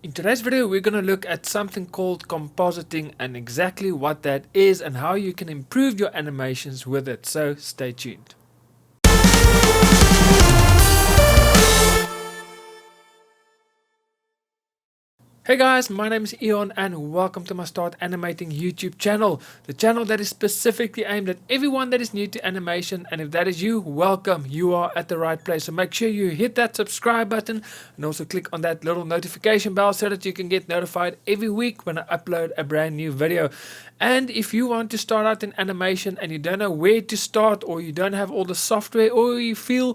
In today's video, we're going to look at something called compositing and exactly what that is and how you can improve your animations with it. So stay tuned. Hey guys, my name is Eon and welcome to my Start Animating YouTube channel. The channel that is specifically aimed at everyone that is new to animation, and if that is you, welcome, you are at the right place. So make sure you hit that subscribe button and also click on that little notification bell so that you can get notified every week when I upload a brand new video. And if you want to start out in animation and you don't know where to start, or you don't have all the software, or you feel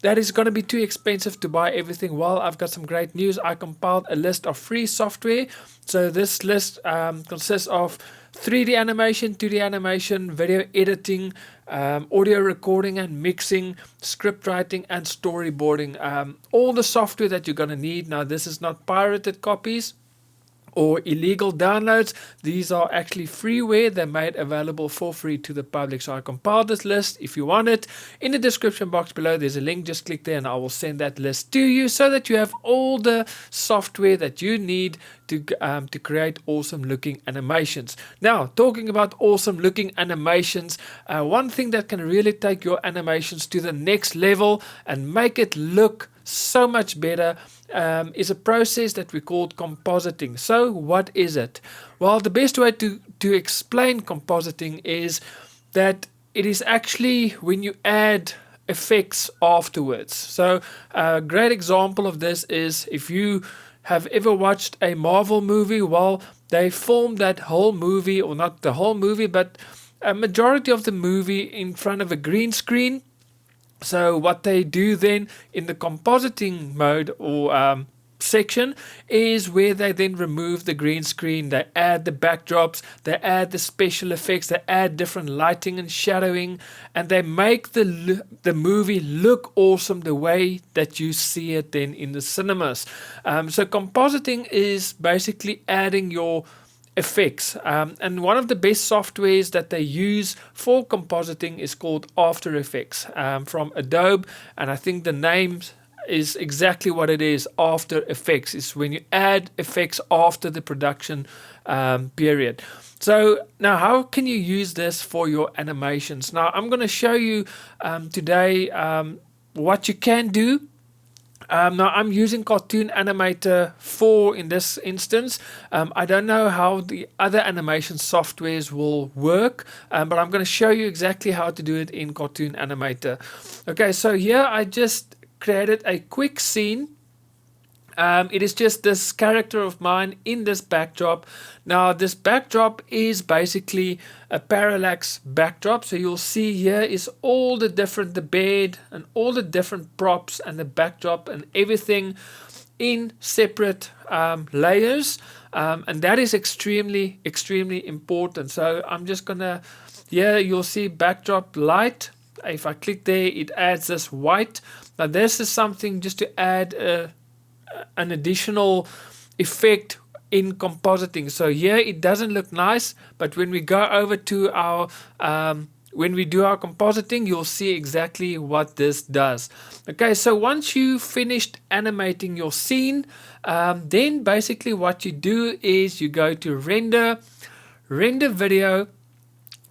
that is going to be too expensive to buy everything, well, I've got some great news. I compiled a list of free software. So this list consists of 3D animation, 2D animation, video editing, audio recording and mixing, script writing and storyboarding. All the software that you're going to need. Now, this is not pirated copies or illegal downloads. These are actually freeware. They're made available for free to the public. So I compiled this list. If you want it, in the description box below there's a link. Just click there and I will send that list to you so that you have all the software that you need to create awesome looking animations. Now, talking about awesome looking animations, one thing that can really take your animations to the next level and make it look so much better is a process that we call compositing. So what is it? Well, the best way to explain compositing is that it is actually when you add effects afterwards. So a great example of this is if you have ever watched a Marvel movie, well, they filmed that whole movie, or not the whole movie, but a majority of the movie in front of a green screen. So what they do then in the compositing mode or section is where they then remove the green screen, they add the backdrops, they add the special effects, they add different lighting and shadowing, and they make the movie look awesome the way that you see it then in the cinemas. So compositing is basically adding your effects, and one of the best softwares that they use for compositing is called After Effects from Adobe, and I think the name is exactly what it is. After Effects is when you add effects after the production period. So now how can you use this for your animations? Now I'm going to show you today what you can do. Now I'm using Cartoon Animator 4 in this instance. I don't know how the other animation softwares will work, but I'm going to show you exactly how to do it in Cartoon Animator. Okay, so here I just created a quick scene. It is just this character of mine in this backdrop. Now this backdrop is basically a parallax backdrop. So you'll see here is all the bed and all the different props and the backdrop and everything in separate layers. And that is extremely important. So I'm just gonna, here you'll see backdrop light. If I click there, it adds this white. Now this is something just to add an additional effect in compositing. So here it doesn't look nice, but when we go over to our when we do our compositing, you'll see exactly what this does. Okay, so once you finished animating your scene, then basically what you do is you go to render video,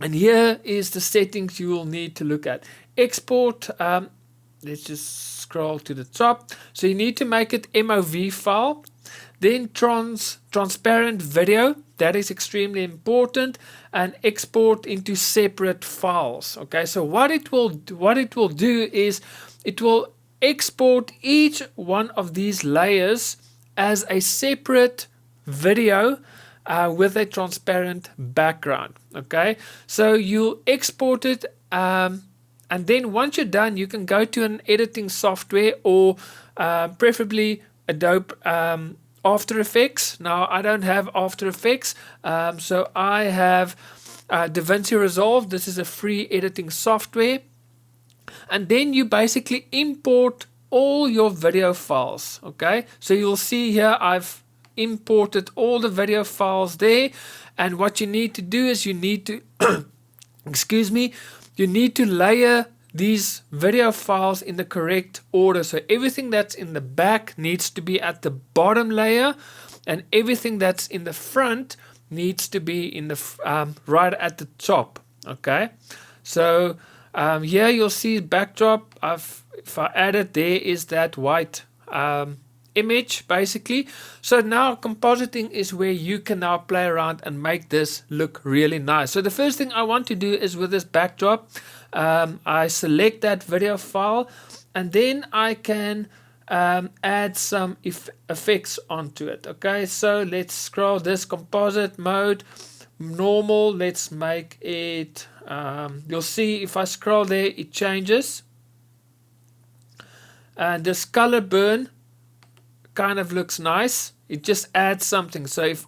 and here is the settings you will need to look at. Export, let's just scroll to the top. So you need to make it MOV file. Then transparent video, that is extremely important, and export into separate files. Okay, so what it will do is it will export each one of these layers as a separate video with a transparent background. Okay, so you'll export it, and then once you're done, you can go to an editing software, or preferably Adobe After Effects. Now I don't have After Effects, so I have DaVinci Resolve. This is a free editing software, and then you basically import all your video files. Okay, so you'll see here I've imported all the video files there, and what you need to do is you need to excuse me, you need to layer these video files in the correct order. So everything that's in the back needs to be at the bottom layer, and everything that's in the front needs to be in the right at the top. Okay, so here you'll see backdrop. If I add it, there is that white image basically. So now compositing is where you can now play around and make this look really nice. So the first thing I want to do is with this backdrop, I select that video file, and then I can add some effects onto it. Okay, so let's scroll this composite mode, normal. Let's make it, you'll see if I scroll there, it changes. And this color burn kind of looks nice. It just adds something. So if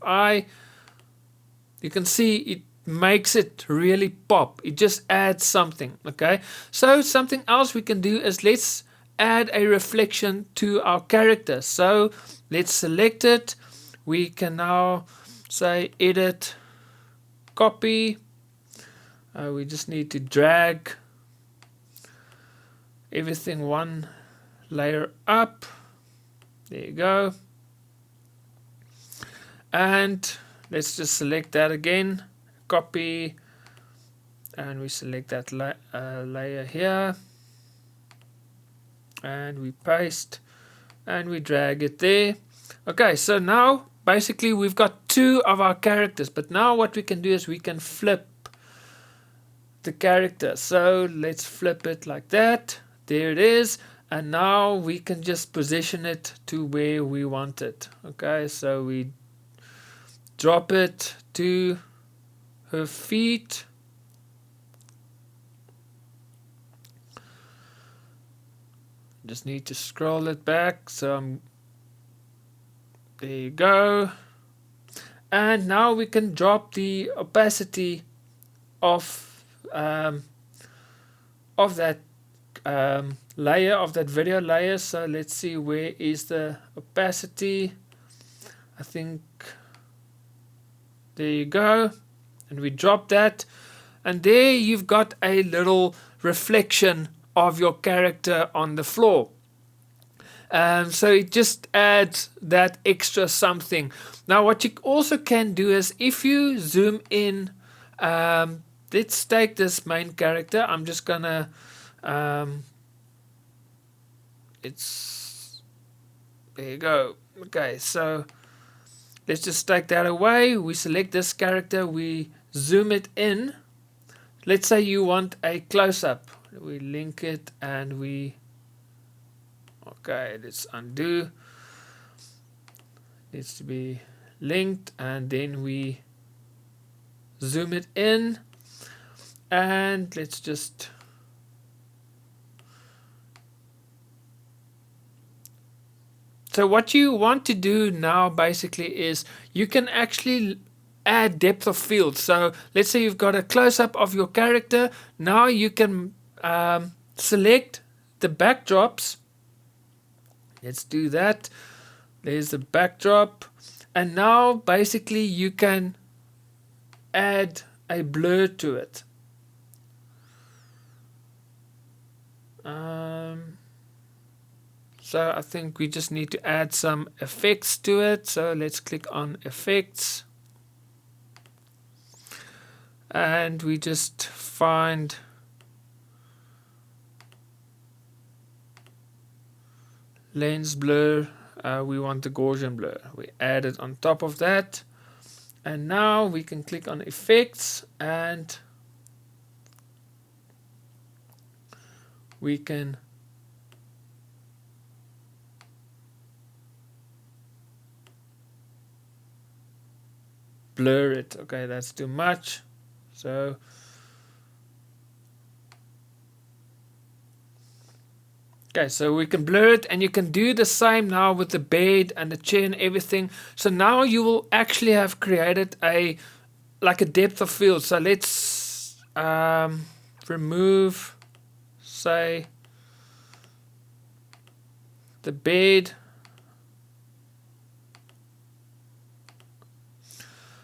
you can see it makes it really pop. It just adds something. Okay, so something else we can do is let's add a reflection to our character. So let's select it. We can now say edit, copy. We just need to drag everything one layer up. There you go. And let's just select that again, copy, and we select that layer here, and we paste and we drag it there. Okay, so now basically we've got two of our characters, but now what we can do is we can flip the character. So let's flip it like that. There it is. And now we can just position it to where we want it. Okay, so we drop it to her feet. Just need to scroll it back. So there you go. And now we can drop the opacity of that layer, of that video layer. So let's see, where is the opacity? I think there you go, and we drop that, and there you've got a little reflection of your character on the floor. So it just adds that extra something. Now what you also can do is if you zoom in, let's take this main character. I'm just gonna there you go. Okay, so let's just take that away. We select this character, we zoom it in. Let's say you want a close-up. We link it and okay, let's undo. Needs to be linked, and then we zoom it in, and let's just so what you want to do now basically is you can actually add depth of field. So let's say you've got a close-up of your character. Now you can select the backdrops. Let's do that. There's the backdrop, and now basically you can add a blur to it. So I think we just need to add some effects to it. So let's click on effects, and we just find lens blur. We want the Gaussian blur. We add it on top of that, and now we can click on effects, and we can blur it. Okay, that's too much. So okay, so we can blur it, and you can do the same now with the bed and the chair and everything. So now you will actually have created a depth of field. So let's remove, say, the bed.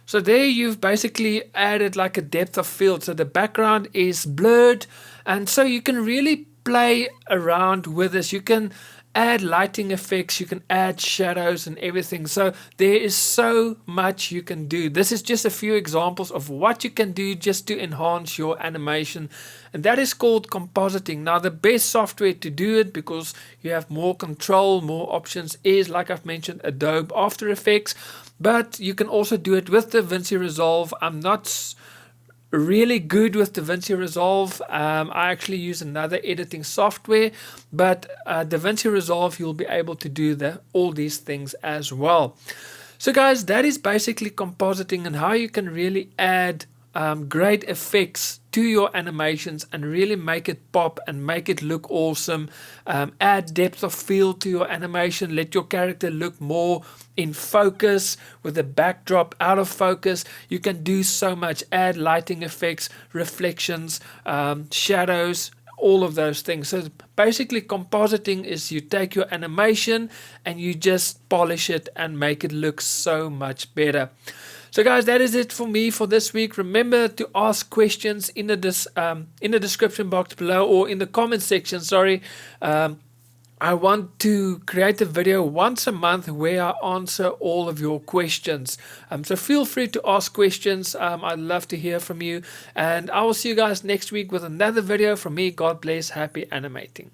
So there you've basically added like a depth of field. So the background is blurred, and so you can really play around with this. You can add lighting effects, you can add shadows and everything. So there is so much you can do. This is just a few examples of what you can do just to enhance your animation, and that is called compositing. Now the best software to do it, because you have more control, more options, is, like I've mentioned, Adobe After Effects, but you can also do it with DaVinci Resolve. I'm not really good with DaVinci Resolve. I actually use another editing software, but DaVinci Resolve, you'll be able to do all these things as well. So guys, that is basically compositing and how you can really add great effects to your animations and really make it pop and make it look awesome. Add depth of field to your animation, let your character look more in focus with the backdrop out of focus. You can do so much. Add lighting effects, reflections, shadows, all of those things. So basically compositing is you take your animation and you just polish it and make it look so much better. So guys, that is it for me for this week. Remember to ask questions in the description box below, or in the comment section, sorry. I want to create a video once a month where I answer all of your questions. So feel free to ask questions. I'd love to hear from you. And I will see you guys next week with another video from me. God bless. Happy animating.